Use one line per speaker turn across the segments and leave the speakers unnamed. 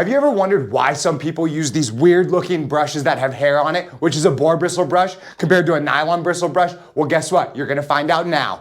Have you ever wondered why some people use these weird looking brushes that have hair on it, which is a boar bristle brush, compared to a nylon bristle brush? Well, guess what? You're gonna find out now.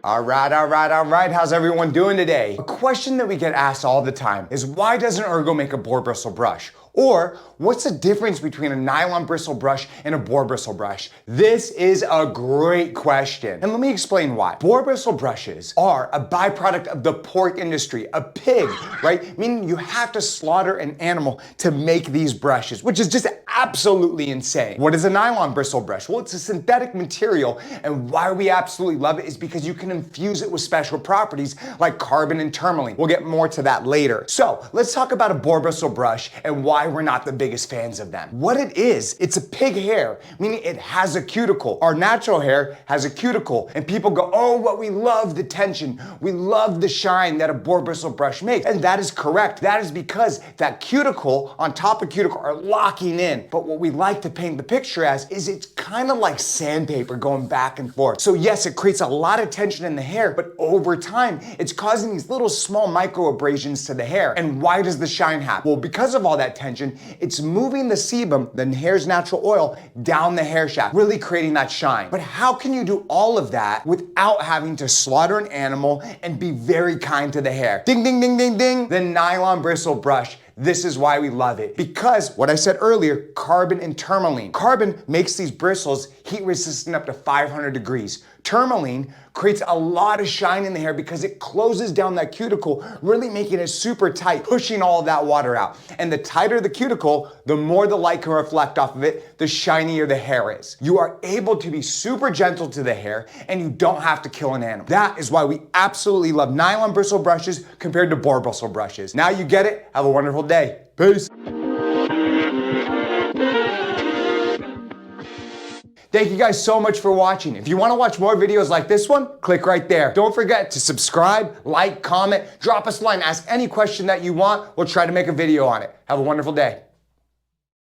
All right. How's everyone doing today? A question that we get asked all the time is, why doesn't ERGO make a boar bristle brush? Or what's the difference between a nylon bristle brush and a boar bristle brush? This is a great question. And let me explain why. Boar bristle brushes are a byproduct of the pork industry, a pig, right? Meaning you have to slaughter an animal to make these brushes, which is just absolutely insane. What is a nylon bristle brush? Well, it's a synthetic material, and why we absolutely love it is because you can infuse it with special properties like carbon and tourmaline. We'll get more to that later. So let's talk about a boar bristle brush and why we're not the biggest fans of them. What it is, it's a pig hair, meaning it has a cuticle. Our natural hair has a cuticle, and people go, oh, but we love the tension, we love the shine that a boar bristle brush makes. And that is correct. That is because that cuticle on top of cuticle are locking in. But what we like to paint the picture as is it's kind of like sandpaper going back and forth. So yes, it creates a lot of tension in the hair, but over time, it's causing these little small micro abrasions to the hair. And why does the shine happen? Well, because of all that tension, it's moving the sebum, the hair's natural oil, down the hair shaft, really creating that shine. But how can you do all of that without having to slaughter an animal and be very kind to the hair? Ding, ding, ding, ding, ding. The nylon bristle brush. This is why we love it. Because what I said earlier, carbon and tourmaline. Carbon makes these bristles heat resistant up to 500 degrees. Tourmaline creates a lot of shine in the hair because it closes down that cuticle, really making it super tight, pushing all of that water out. And the tighter the cuticle, the more the light can reflect off of it, the shinier the hair is. You are able to be super gentle to the hair, and you don't have to kill an animal. That is why we absolutely love nylon bristle brushes compared to boar bristle brushes. Now you get it. Have a wonderful day. Peace. Thank you guys so much for watching. If you want to watch more videos like this one, click right there. Don't forget to subscribe, like, comment, drop us a line, ask any question that you want. We'll try to make a video on it. Have a wonderful day.